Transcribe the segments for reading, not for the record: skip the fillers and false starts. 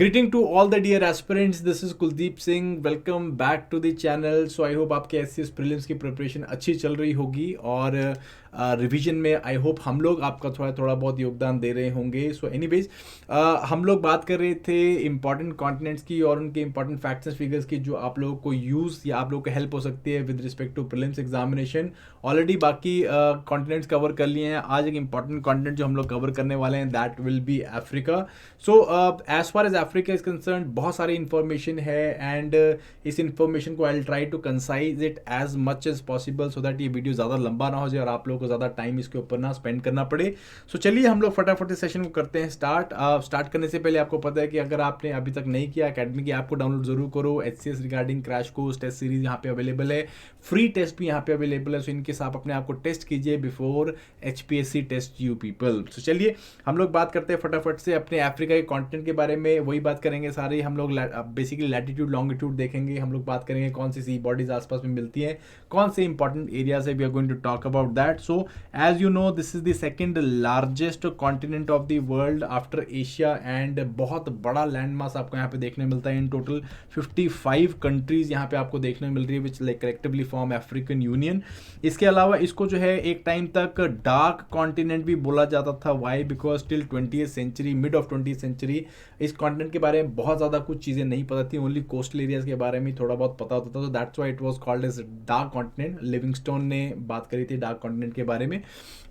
Greeting to all the dear aspirants. This is Kuldeep Singh. Welcome back to the channel. So I hope आपके SCS prelims की preparation अच्छी चल रही होगी और रिवीजन में आई होप हम लोग आपका थोड़ा थोड़ा बहुत योगदान दे रहे होंगे. सो एनीवेज हम लोग बात कर रहे थे इंपॉर्टेंट कॉन्टिनेंट्स की और उनके इंपॉर्टेंट फैक्ट्स एंड फिगर्स की जो आप लोगों को यूज़ या आप लोगों को हेल्प हो सकती है with respect to prelims examination. Already बाकी कॉन्टिनेंट्स कवर कर लिए हैं. आज एक इंपॉर्टेंट कॉन्टिनेंट जो हम लोग कवर करने वाले हैं that will be Africa. So as far as Africa is concern बहुत सारी इंफॉर्मेशन है एंड इस इंफॉर्मेशन को I will try to concise it as much as possible so that ये वीडियो ज़्यादा लंबा ना हो जाए और आप लोगों को ज़्यादा टाइम इसके ऊपर ना स्पेंड करना पड़े. सो चलिए हम लोग फटाफट इस सेशन को करते हैं स्टार्ट करने से पहले आपको पता है कि अगर आपने अभी तक नहीं किया अकेडमी की ऐप को डाउनलोड जरूर करो. HCS regarding crash course test series यहाँ पे अवेलेबल है. फ्री टेस्ट भी यहाँ पे अवेलेबल है. सो इनके साथ अपने आप को टेस्ट कीजिए before HPSC test you people. So चलिए हम लोग बात करते हैं फटाफट से अपने अफ्रीका के कॉन्टिनेंट के बारे में. वही बात करेंगे सारे हम लोग बेसिकली लैटिट्यूड लॉन्गिट्यूड देखेंगे. हम लोग बात करेंगे कौन सी बॉडीज आसपास में मिलती हैं, कौन से इंपॉर्टेंट एरियाज है. We are going to talk about that. So as you know this is the second largest continent of the world after Asia and बहुत बड़ा लैंड मास आपको यहाँ पे देखने मिलता है. इन टोटल 55 कंट्रीज यहाँ पे आपको देखने मिल रही है which like collectively form African union. इसके अलावा इसको जो है एक टाइम तक डार्क कॉन्टिनेंट भी बोला जाता था. Why? Because till 20th century, mid of 20th century इस कॉन्टिनेंट के बारे में बहुत ज़्यादा कुछ चीज़ें नहीं पता थी. ओनली कोस्टल एरियाज के बारे में थोड़ा बहुत पता होता था. तो that's why it was called as dark continent. Livingstone ने बात करी थी डार्क कॉन्टिनेंट के बारे में,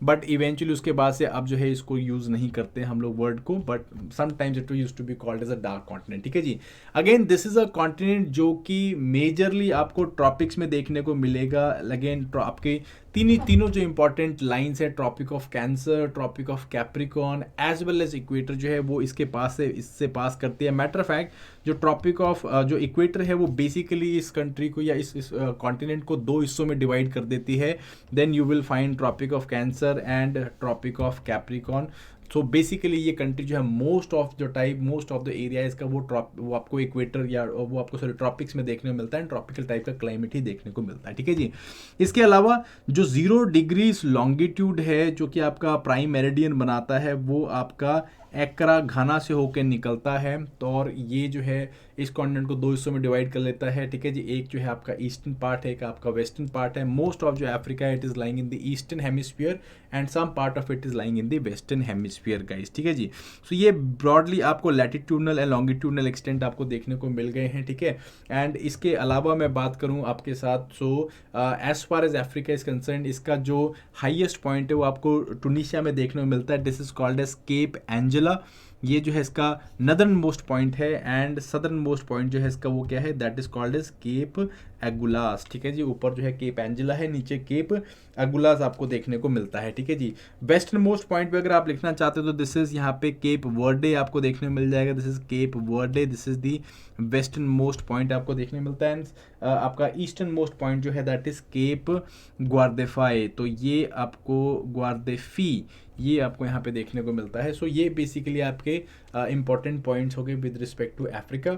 बट इवेंचुअली उसके बाद से अब जो है इसको यूज़ नहीं करते हम लोग वर्ड को. But sometimes it used to be called as a dark continent. ठीक है जी. Again this is a continent जो कि मेजरली आपको ट्रॉपिक्स में देखने को मिलेगा. अगेन आपके तीनों जो इंपॉर्टेंट लाइंस है, tropic of Cancer, tropic of Capricorn as well as equator जो है वो इससे पास करती है. मैटर ऑफ फैक्ट जो ट्रॉपिक ऑफ जो इक्वेटर है वो बेसिकली इस कंट्री को या इस कॉन्टिनेंट को दो हिस्सों में डिवाइड कर देती है. Then you will find tropic of Cancer and tropic of Capricorn. So basically ये कंट्री जो है मोस्ट ऑफ द एरिया इसका वो आपको इक्वेटर या वो आपको सॉरी ट्रॉपिक्स में देखने को मिलता है. ट्रॉपिकल टाइप का क्लाइमेट ही देखने को मिलता है. ठीक है जी. इसके अलावा जो 0 डिग्रीज लॉन्गिट्यूड है जो कि आपका प्राइम मेरिडियन बनाता है वो आपका एक्रा घाना से होकर निकलता है. तो और ये जो है इस कॉन्टिनेंट को दो हिस्सों में डिवाइड कर लेता है. ठीक है जी. एक जो है आपका ईस्टर्न पार्ट है, एक आपका वेस्टर्न पार्ट है. मोस्ट ऑफ जो अफ्रीका है it is lying in the eastern hemisphere and some part of it is lying in the western hemisphere guys. ठीक है जी. सो ये ब्रॉडली आपको लैटिट्यूडनल एंड लॉन्गिट्यूडनल एक्सटेंट आपको देखने को मिल गए हैं. ठीक है. एंड इसके अलावा मैं बात करूं आपके साथ, so as far as Africa is concern इसका जो हाईएस्ट पॉइंट है वो आपको टूनिशिया में देखने को मिलता है. This is called as Cape Angela. ये जो है इसका नदर्न मोस्ट पॉइंट है एंड सदर्न मोस्ट पॉइंट जो है इसका वो क्या है that is called as Cape Agulhas. ठीक है जी. ऊपर जो है केप एंजेला है, नीचे केप एगुलास आपको देखने को मिलता है. ठीक है जी. वेस्टर्न मोस्ट पॉइंट पे अगर आप लिखना चाहते हो तो दिस इज यहाँ पे केप वर्डे आपको देखने को मिल जाएगा. This is Cape Verde. This is the western most point आपको देखने मिलता है. आपका ईस्टर्न मोस्ट पॉइंट जो है दैट इज केप ग्वारदेफाई. तो ये आपको ग्वारदेफी ये आपको यहाँ पे देखने को मिलता है. सो ये बेसिकली आपके इंपॉर्टेंट पॉइंट्स हो गए with respect to Africa.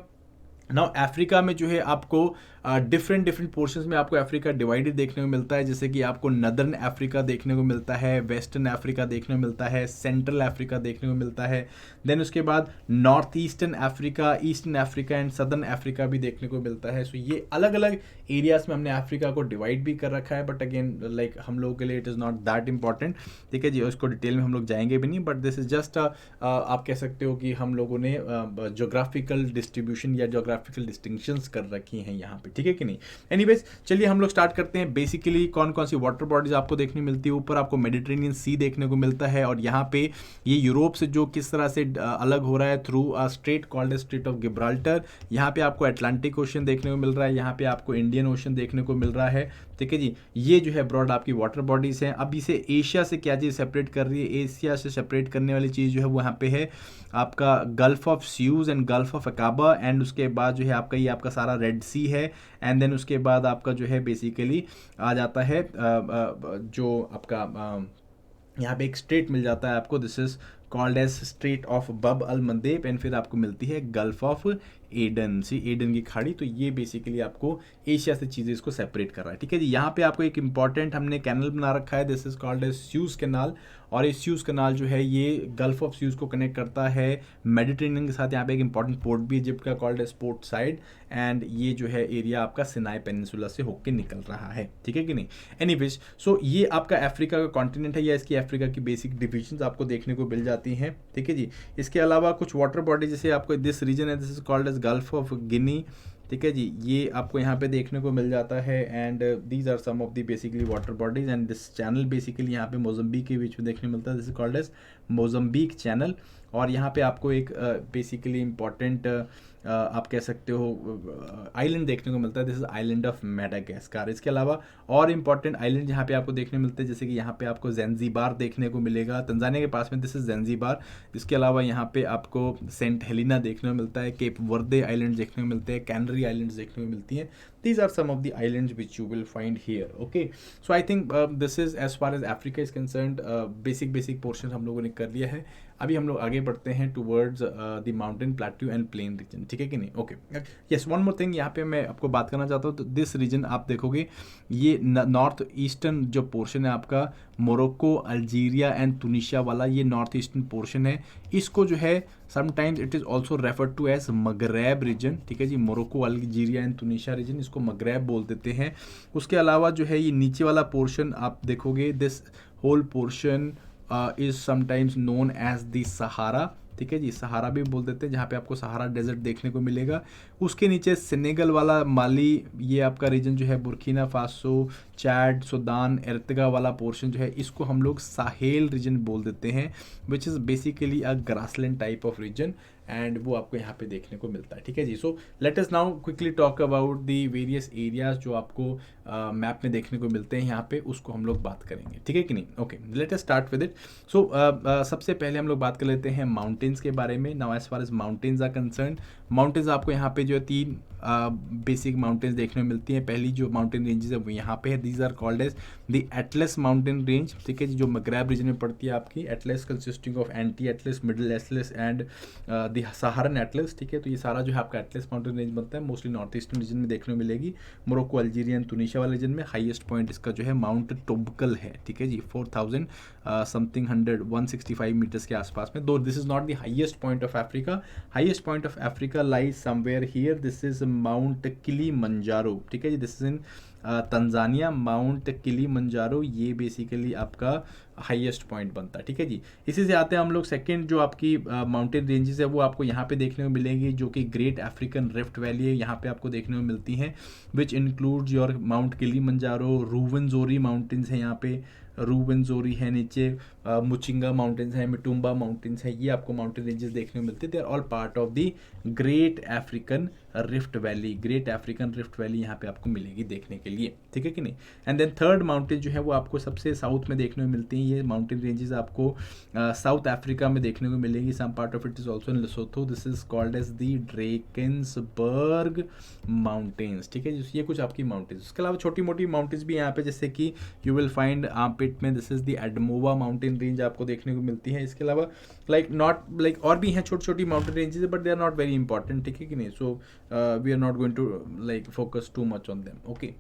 Now Africa में जो है आपको डिफरेंट पोर्शंस में आपको अफ्रीका डिवाइडेड देखने को मिलता है. जैसे कि आपको नदर्न अफ्रीका देखने को मिलता है, वेस्टर्न अफ्रीका देखने को मिलता है, सेंट्रल अफ्रीका देखने को मिलता है. देन उसके बाद north eastern Africa, eastern Africa and southern Africa भी देखने को मिलता है. सो ये अलग अलग एरियाज में हमने अफ्रीका को डिवाइड भी कर रखा है. बट अगेन लाइक हम लोगों के लिए it is not that important. ठीक है जी. उसको डिटेल में हम लोग जाएंगे भी नहीं. बट दिस इज जस्ट आप कह सकते हो कि हम लोगों ने जोग्राफिकल डिस्ट्रीब्यूशन या जोग्राफिकल डिस्टिंक्शंस कर रखी हैं यहाँ पे. ठीक है कि नहीं. एनीवेज चलिए हम लोग स्टार्ट करते हैं. बेसिकली कौन कौन सी वाटर बॉडीज आपको देखने मिलती है. ऊपर आपको मेडिटेरेनियन सी देखने को मिलता है और यहाँ पे ये यूरोप से जो किस तरह से अलग हो रहा है through a straight called straight of Gibraltar. यहाँ पे आपको अटलांटिक ओशन देखने को मिल रहा है, यहाँ पे आपको इंडियन ओशन देखने को मिल रहा है. ठीक है जी. ये जो है ब्रॉड आपकी वाटर बॉडीज हैं. अब इसे एशिया से क्या चीज़ सेपरेट कर रही है, एशिया से सेपरेट करने वाली चीज़ जो है वो यहाँ पे है आपका gulf of sues and gulf of Aqaba. And उसके बाद जो है आपका ये आपका सारा रेड सी है. एंड देन उसके बाद आपका जो है बेसिकली आ जाता है जो आपका यहाँ पे एक स्ट्रेट मिल जाता है आपको. This is called as strait of Bab el मंदेब. And फिर आपको मिलती है गल्फ ऑफ एडन की खाड़ी, तो ये बेसिकली आपको एशिया से चीज़ें इसको सेपरेट कर रहा है, ठीक है जी। यहाँ पे आपको एक इंपॉर्टेंट हमने कैनल बना रखा है, this is called as Suez canal, और ये स्यूज कैनाल जो है ये गल्फ ऑफ स्यूज को कनेक्ट करता है मेडिटेरेनियन के साथ। यहाँ पे एक इंपॉर्टेंट पोर्ट भी इजिप्ट का called as port Said, and ये जो है एरिया आपका सिनाई पेनिनसुला से होकर निकल रहा है, ठीक है कि नहीं। एनीवेज, सो ये आपका अफ्रीका का कॉन्टिनेंट है, या इसकी अफ्रीका की बेसिक डिविजन्स आपको देखने को मिल जाती हैं, ठीक है जी। इसके अलावा कुछ वाटर बॉडी, जैसे आपको दिस रीजन है, this is called as Gulf of Guinea, ठीक है जी, ये आपको यहाँ पे देखने को मिल जाता है। And these are some of the basically water bodies, and this channel basically यहाँ पे मोजम्बिक के बीच में देखने को मिलता है, this is called as Mozambique channel. और यहाँ पे आपको एक बेसिकली इंपॉर्टेंट आप कह सकते हो आइलैंड देखने को मिलता है, this is island of Madagascar. इसके अलावा और इंपॉर्टेंट आइलैंड यहाँ पे आपको देखने मिलते हैं, जैसे कि यहाँ पे आपको ज़ैंज़िबार देखने को मिलेगा, तंजानिया के पास में, दिस इज ज़ैंज़िबार। इसके अलावा यहाँ पे आपको सेंट हेलिना देखने को मिलता है, केप वर्दे आइलैंड देखने को मिलते हैं, कैनरी आइलैंड्स देखने को मिलती हैं। These are some of the islands which you will find here. Okay, so I think this is as far as Africa is concerned, basic portion हम लोगों ने कर लिया है। अभी हम लोग आगे बढ़ते हैं towards the mountain plateau and plain region, ठीक है कि नहीं। Okay, yes, one more thing यहाँ पे मैं आपको बात करना चाहता हूँ। तो दिस रीजन आप देखोगे, ये नॉर्थ ईस्टर्न जो पोर्शन है आपका, मोरक्को, अल्जीरिया एंड तुनिशिया वाला, ये नॉर्थ ईस्टर्न पोर्शन है। इसको जो है sometimes it is also referred to as Maghreb region, ठीक है जी। Morocco, Algeria and Tunisia region, इसको मगरैब बोल देते हैं। उसके अलावा जो है ये नीचे वाला पोर्शन आप देखोगे, this whole portion is sometimes known as the Sahara, ठीक है जी, सहारा भी बोल देते हैं, जहाँ पे आपको सहारा डेजर्ट देखने को मिलेगा। उसके नीचे सेनेगल वाला, माली, ये आपका रीजन जो है, बुर्किना फासो, चैड, सूडान, एर्तगा वाला पोर्शन जो है, इसको हम लोग साहेल रीजन बोल देते हैं, which is basically a grassland type of region, and वो आपको यहाँ पे देखने को मिलता है, ठीक है जी। So let us now quickly talk about the various areas जो आपको मैप में देखने को मिलते हैं यहाँ पे, उसको हम लोग बात करेंगे, ठीक है कि नहीं। Okay, let us start with it. So सबसे पहले हम लोग बात कर लेते हैं माउंटेन्स के बारे में। Now as far as mountains are concern, mountains आपको यहाँ पे जो है 3 बेसिक माउंटेन्स देखने को मिलती हैं। पहली जो माउंटेन रेंजेस है वो यहाँ पे है, these are called as the Atlas mountain range, ठीक है जी, जो मगरैब रीजन में पड़ती है आपकी। Atlas consisting of Anti Atlas, Middle Atlas and the Saharan Atlas, ठीक है। तो ये सारा जो है आपका एटलस माउंटेन रेंज बनता है, मोस्टली नॉर्थ ईस्टर्न रीजन में देखने को मिलेगी। मोरक्को, अल्जीरिया एंड तुनिशिया वाले रीजन में हाईएस्ट पॉइंट इसका जो है माउंट टोबकल है, ठीक है जी, 4000 समथिंग 165 मीटर्स के आसपास में। Though this is not the highest point of Africa, highest point of Africa lies somewhere here, this is Mount Kilimanjaro, ठीक है जी, this is in Tanzania. Mount Kilimanjaro ये बेसिकली आपका हाईएस्ट पॉइंट बनता है, ठीक है जी। इसी से आते हैं हम लोग सेकंड जो आपकी माउंटेन रेंजेस है वो आपको यहाँ पे देखने को मिलेंगी, जो कि ग्रेट अफ्रीकन रिफ्ट वैली है, यहाँ पे आपको देखने को मिलती हैं, which includes your mount Kilimanjaro, Rwenzori mountains हैं यहाँ पे, रूवनजोरी है नीचे, मुचिंगा माउंटेन्स हैं, मिटुम्बा माउंटेन्स हैं, ये आपको माउंटेन रेंजेस देखने को मिलते हैं। They are all part of the great African rift valley, great African rift valley यहाँ पे आपको मिलेगी देखने के लिए, ठीक है कि नहीं। एंड देन थर्ड माउंटेन जो है वो आपको सबसे साउथ में देखने को मिलती हैं। ये माउंटेन रेंजेस आपको साउथ अफ्रीका में देखने को मिलेगी, some part of it is also in Lesotho, this is called as the Drakensberg mountains, ठीक है। ये कुछ आपकी माउंटेन्स, उसके अलावा छोटी मोटी माउंटेन्स भी यहाँ पे, जैसे कि यू विल फाइंड आर्मपिट में, this is the Adamawa mountain range आपको देखने को मिलती है। इसके अलावा लाइक और भी हैं छोटी छोटी mountain ranges, but they are not very important, ठीक है कि नहीं। So we are not going to like focus too much on them, okay.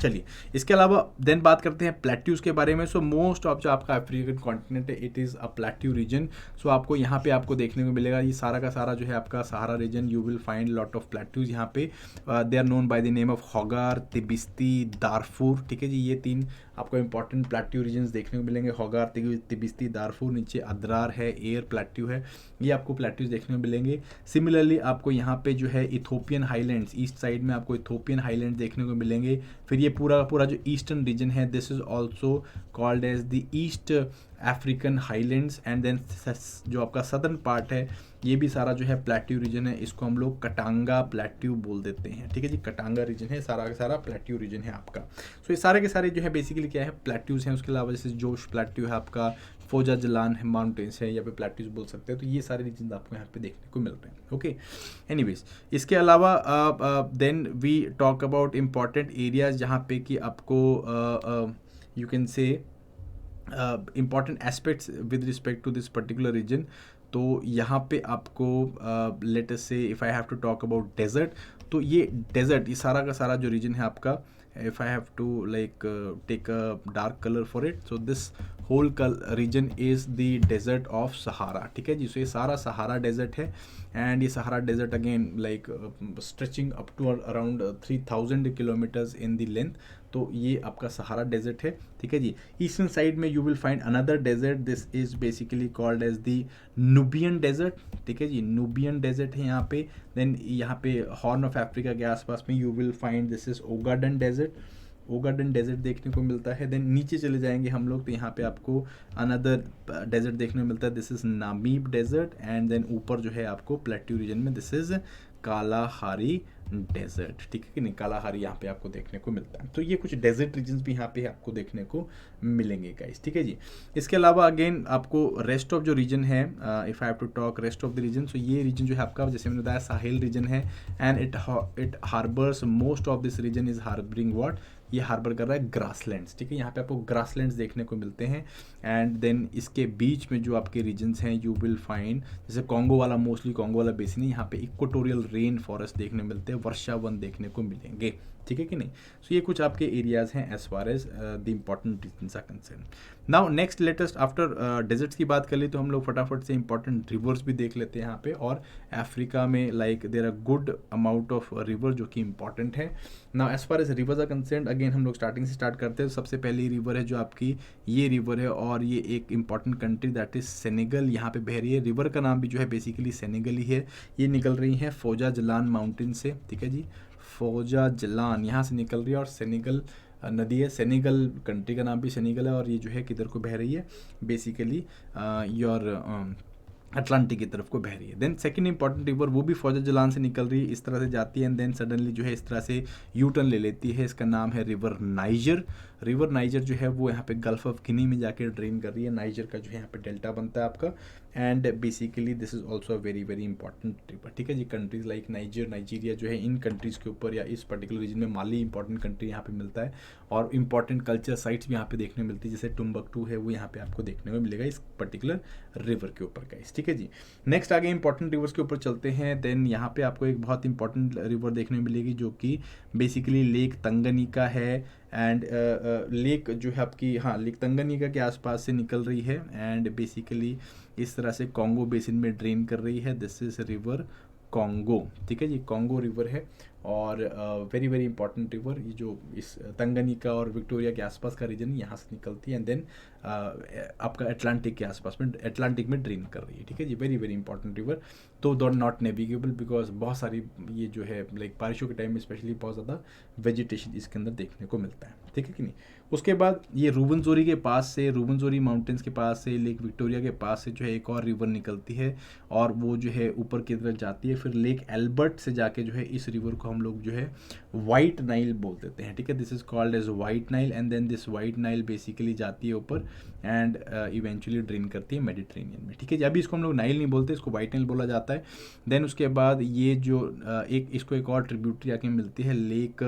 चलिए, इसके अलावा देन बात करते हैं प्लेट्यूज के बारे में। सो मोस्ट ऑफ जो आपका अफ्रीकन कॉन्टिनेंट है, it is a plateau region. So आपको यहाँ पे आपको देखने को मिलेगा, ये सारा का सारा जो है आपका Sahara region, you will find lot of plateaus यहाँ पे। They are known by the name of Hoggar, Tibesti, Darfur, ठीक है जी। ये 3 आपको इंपॉर्टेंट प्लेट्यू रीजन्स देखने को मिलेंगे, होगार, तिबिस्ती, दारफूर। नीचे अद्रार है, एयर प्लेट्यू है, ये आपको प्लेट्यूज देखने को मिलेंगे। सिमिलरली आपको यहाँ पे जो है इथोपियन हाईलैंड्स, ईस्ट साइड में आपको इथोपियन हाईलैंड देखने को मिलेंगे। फिर ये पूरा जो ईस्टर्न रीजन है, this is also called as the east African highlands. And then जो आपका सदर्न पार्ट है, ये भी सारा जो है प्लेट्यू रीजन है, इसको हम लोग कटांगा प्लेट्यू बोल देते हैं, ठीक है जी। कटांगा रीजन है, सारा का सारा प्लेट्यू रीजन है आपका। सो ये सारे के सारे जो है बेसिकली क्या है, प्लेट्यूज हैं। उसके अलावा जैसे जोश प्लेट्यू है आपका, फोजा जलान है माउंटेन्स है, या फिर प्लेट्यूज बोल सकते हैं। तो ये सारे रीजन आपको यहाँ पे देखने को मिल रहे हैं, ओके। एनीवेज, इसके अलावा then we talk about important areas जहाँ पे कि आपको you can say important aspects with respect to this particular region। तो यहाँ पे आपको let us say if I have to talk about desert, तो ये डेजर्ट, ये सारा का सारा जो रीजन है आपका, if I have to like take a dark colour for it, so this whole region is the desert of Sahara, ठीक है जी। सो ये सारा सहारा डेजर्ट है, एंड ये Sahara desert again like stretching up to around 3000 kilometers in the length. तो ये आपका सहारा डेजर्ट है, ठीक है जी। ईस्टर्न साइड में you will find another desert, this is basically called as the Nubian desert, ठीक है जी। नुबियन डेजर्ट है यहाँ पे। देन यहाँ पे हॉर्न ऑफ अफ्रीका के आसपास में you will find this is Ogaden desert, Ogaden desert देखने को मिलता है। देन नीचे चले जाएंगे हम लोग, तो यहाँ पे आपको अनदर डेजर्ट देखने को मिलता है, this is Namib desert. And then ऊपर जो है आपको प्लेट्यू रीजन में दिस इज कालाहारी डेजर्ट, ठीक है कि नहीं, कालाहारी यहाँ पे आपको देखने को मिलता है। तो ये कुछ डेजर्ट रीजन्स भी यहाँ पे आपको देखने को मिलेंगे गाइस, ठीक है जी। इसके अलावा अगेन आपको रेस्ट ऑफ जो रीजन है, if I have to talk rest of the region, so ये रीजन जो है आपका, जैसे मैंने बताया, साहिल रीजन है, and it harbours most of this region is harbouring what, ये हार्बर कर रहा है ग्रासलैंड्स, ठीक है। यहाँ पे आपको ग्रासलैंड्स देखने को मिलते हैं। एंड देन इसके बीच में जो आपके रीजन्स हैं यू विल फाइंड, जैसे कॉन्गो वाला, मोस्टली कॉन्गो वाला बेसिन है, यहाँ पे इक्वेटोरियल रेन फॉरेस्ट देखने मिलते हैं, वर्षा वन देखने को मिलेंगे, ठीक है कि नहीं। सो ये कुछ आपके एरियाज हैं as far as the important regions are concern. Now next latest after deserts की बात कर ली, तो हम लोग फटाफट से इंपॉर्टेंट रिवर्स भी देख लेते हैं यहाँ पे। और अफ्रीका में like there are good amount of river जो कि इंपॉर्टेंट है। Now as far as rivers are concern, again हम लोग स्टार्टिंग से स्टार्ट करते हैं। तो सबसे पहली रिवर है जो आपकी ये रिवर है, और ये एक important country that is Senegal, यहाँ पे बह रही है। रिवर का नाम भी जो है बेसिकली सेनेगल ही है। ये निकल रही है फोजा जलान माउंटेन से, ठीक है जी। फोजा जलान यहाँ से निकल रही है, और सेनेगल नदी है। सेनेगल कंट्री का नाम भी सेनेगल है, और ये जो है किधर को बह रही है, बेसिकली योर अटलांटिक की तरफ को बह रही है। देन सेकंड इंपॉर्टेंट रिवर, वो भी फौजा जलान से निकल रही है, इस तरह से जाती है, एंड देन सडनली जो है इस तरह से यू टर्न ले लेती है। इसका नाम है रिवर नाइजर। रिवर नाइजर जो है वो यहाँ पे गल्फ ऑफ गिनी में जाके ड्रेन कर रही है। नाइजर का जो है यहाँ पे डेल्टा बनता है आपका, and basically this is also very very important river, ठीक है जी। कंट्रीज लाइक नाइजीरिया जो है, इन कंट्रीज़ के ऊपर या इस पर्टिकुलर रीजन में माली इंपॉर्टेंट कंट्री यहाँ पे मिलता है, और इंपॉर्टेंट कल्चर साइट्स भी यहाँ पे देखने को मिलती है, जैसे टुम्बकटू है वो यहाँ पे आपको देखने को मिलेगा इस पर्टिकुलर रिवर के ऊपर गाइस, ठीक है जी। नेक्स्ट आगे इंपॉर्टेंट रिवर्स के ऊपर चलते हैं। देन यहाँ पे आपको एक बहुत इंपॉर्टेंट रिवर देखने को मिलेगी जो कि बेसिकली लेक तंगनीका है, एंड लेक जो है आपकी, हाँ, लेक तंगनीका के आसपास से निकल रही है, एंड बेसिकली इस तरह से कॉन्गो बेसिन में ड्रेन कर रही है। दिस इज रिवर कॉन्गो, ठीक है जी, कॉन्गो रिवर है, और वेरी वेरी इंपॉर्टेंट रिवर। ये जो इस तंगनीका और विक्टोरिया के आसपास का रीजन यहाँ से निकलती है, एंड देन आपका अटलांटिक के आसपास में, अटलांटिक में ड्रेन कर रही है, ठीक है जी। Very very important river. तो दो नॉट नेविगेबल, बिकॉज बहुत सारी ये जो है लाइक बारिशों के टाइम में स्पेशली बहुत ज़्यादा वेजिटेशन इसके अंदर देखने को मिलता है, ठीक है कि नहीं। उसके बाद ये रूबनजोरी के पास से, रूबनजोरी माउंटेन्स के पास से, लेक विक्टोरिया के पास से जो है एक और रिवर निकलती है, और वो जो है ऊपर की तरफ जाती है। फिर लेक एल्बर्ट से जाके जो है इस रिवर को हम लोग जो है वाइट नाइल बोल देते हैं, ठीक है। This is called as White Nile, and then this White Nile basically जाती है ऊपर, एंड इवेंचुअली ड्रेन करती है मेडिटेरेनियन में, ठीक है जी। अभी इसको हम लोग नाइल नहीं बोलते, इसको वाइट नाइल बोला जाता है। देन उसके बाद ये जो इसको एक और ट्रिब्यूटरी आके मिलती है लेक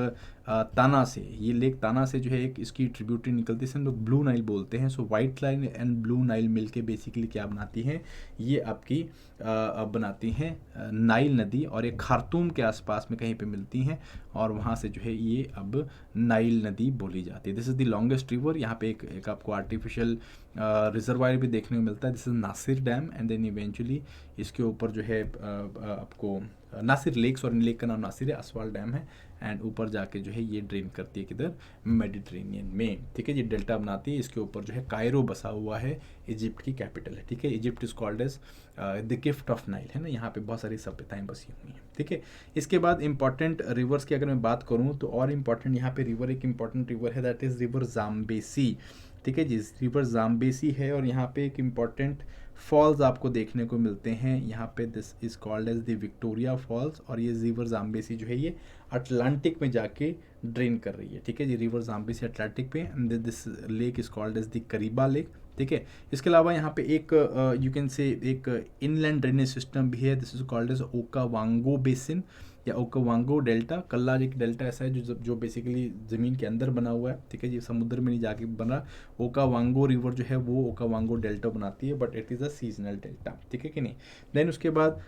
ताना से। ये लेक ताना से जो है एक इसकी ट्रिब्यूटरी निकलती है, हम लोग ब्लू नाइल बोलते हैं। So white Nile and blue Nile मिलके बेसिकली क्या बनाती हैं, ये आपकी बनाती हैं नाइल नदी, और एक खार्तूम के आसपास में कहीं पे मिलती हैं, और वहाँ से जो है ये अब नाइल नदी बोली जाती है। This is the longest river. यहाँ पे एक आपको आर्टिफिशियल रिजर्वायर भी देखने को मिलता है, this is Nasser dam, and then eventually इसके ऊपर जो है आपको नासिर लेक्स, और इन लेक का नाम नासिर है, असवाल डैम है, एंड ऊपर जाके जो है ये ड्रेन करती है किधर, मेडिटेरेनियन में, ठीक है। ये डेल्टा बनाती है, इसके ऊपर जो है कायरो बसा हुआ है, इजिप्ट की कैपिटल है, ठीक है। Egypt is called as the gift of Nile, है ना। यहाँ पे बहुत सारी सभ्यताएं बसी हुई हैं, ठीक है। इसके बाद इंपॉर्टेंट रिवर्स की अगर मैं बात करूँ, तो और इंपॉर्टेंट यहाँ पे रिवर, एक इंपॉर्टेंट रिवर है, दैट इज रिवर जाम्बेसी, ठीक है जी। रिवर जाम्बेसी है, और यहाँ पे एक इम्पॉर्टेंट फॉल्स आपको देखने को मिलते हैं यहाँ पे, this is called as the Victoria falls, और ये रिवर जाम्बेसी जो है ये अटलांटिक में जाके ड्रेन कर रही है, ठीक है जी। रिवर जाम्बेसी अटलांटिक पे, this lake is called as the Kariba lake, ठीक है। इसके अलावा यहाँ पे एक यू कैन से एक इनलैंड ड्रेनेज सिस्टम भी है, this is called as Okavango basin या ओकावांगो डेल्टा। कल्लार एक डेल्टा ऐसा है जो बेसिकली ज़मीन के अंदर बना हुआ है, ठीक है जी, समुद्र में नहीं जाके बना। ओकावांगो रिवर जो है वो ओकावांगो डेल्टा बनाती है, but it is a seasonal delta, ठीक है कि नहीं। देन उसके बाद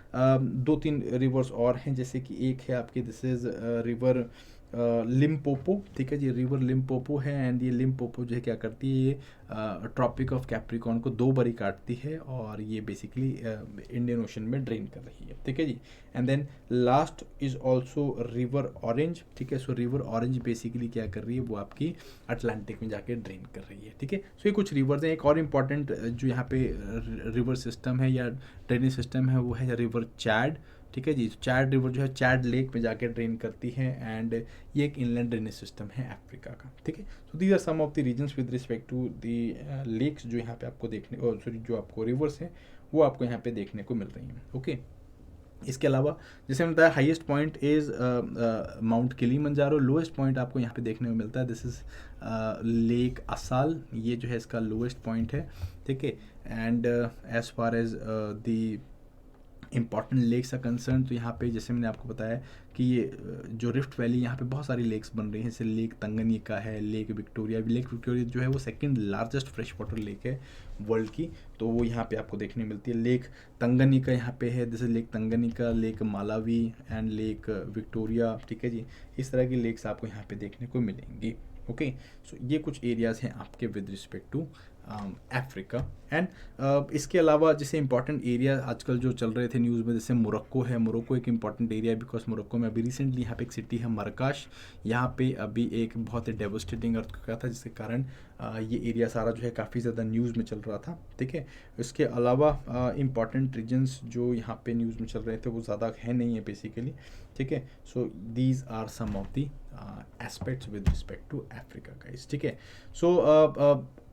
दो तीन रिवर्स और हैं, जैसे कि एक है आपकी दिस इज़ रिवर लिम्पोपो, ठीक है जी, रिवर लिम्पोपो है। एंड ये लिम्पोपो जो है क्या करती है, ये ट्रॉपिक ऑफ कैप्रिकॉर्न को दो बारी काटती है और ये बेसिकली इंडियन ओशन में ड्रेन कर रही है, ठीक है जी। And then last is also river Orange, ठीक है। सो रिवर ऑरेंज बेसिकली क्या कर रही है, वो आपकी अटलांटिक में जाके ड्रेन कर रही है, ठीक है। सो ये कुछ रिवर्स हैं। एक और इम्पॉर्टेंट जो यहाँ पे रिवर सिस्टम है या ड्रेनेज सिस्टम है वो है रिवर चैड, ठीक है जी। चैड रिवर जो है चैड लेक में जाके ड्रेन करती है एंड ये एक इनलैंड ड्रेनेज सिस्टम है अफ्रीका का, ठीक है। So these are some of the regions with respect to the lakes जो यहाँ पे आपको देखने, सॉरी जो आपको रिवर्स हैं वो आपको यहाँ पे देखने को मिल रही हैं, ओके। इसके अलावा जैसे मैंने बताया highest point is mount Kilimanjaro, lowest point आपको यहाँ पे देखने को मिलता है, दिस इज़ लेक असाल, ये जो है इसका लोएस्ट पॉइंट है, ठीक है। And as far as the important lakes are concern, तो यहाँ पे जैसे मैंने आपको बताया कि ये जो रिफ्ट वैली यहाँ पे बहुत सारी लेक्स बन रही हैं, जैसे लेक तंगनिका है, लेक विक्टोरिया जो है वो second largest fresh water lake है वर्ल्ड की, तो वो यहाँ पे आपको देखने मिलती है। लेक तंगनिका यहाँ पे है, जैसे lake Tanganyika, lake Malawi and lake Victoria, ठीक है जी। इस तरह की लेक्स आपको यहाँ पे देखने को मिलेंगी, ओके। सो ये कुछ एरियाज़ हैं आपके with respect to Africa. And इसके अलावा जैसे इंपॉर्टेंट एरिया आजकल जो चल रहे थे न्यूज़ में, जैसे मोरक्को है, मोरक्को एक इंपॉर्टेंट एरिया है बिकॉज मोरक्को में अभी रिसेंटली यहाँ पे एक सिटी है मरकाश, यहाँ पे अभी एक बहुत ही डेवस्टेटिंग अर्थक्वेक था जिसके कारण ये एरिया सारा जो है काफ़ी ज़्यादा न्यूज़ में चल रहा था, ठीक है। इसके अलावा इंपॉर्टेंट रीजन्स जो यहाँ पे न्यूज़ में चल रहे थे वो ज़्यादा है नहीं है बेसिकली, ठीक है। So these are some of the aspects with respect to Africa guys, ठीक है। सो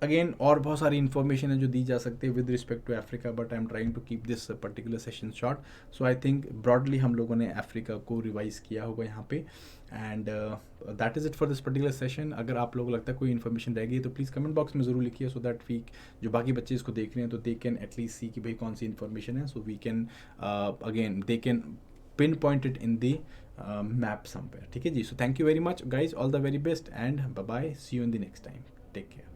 अगेन और बहुत सारी इन्फॉर्मेशन है जो दी जा सकती है with respect to Africa, but I am trying to keep this particular session short. So I think broadly हम लोगों ने अफ्रीका को रिवाइज किया होगा यहाँ पे, and that is it for this particular session. अगर आप लोगों को लगता है कोई इन्फॉर्मेशन रह गई तो प्लीज़ कमेंट बॉक्स में ज़रूर लिखिए, सो दैट वी जो बाकी बच्चे इसको देख रहे हैं तो दे कैन एटलीस्ट सी कि भाई कौन सी इन्फॉर्मेशन है, so we can again they can pin point it in the map somewhere, ठीक है जी। So thank you very much guys, all the very best and bye bye, see you in the next time, take care.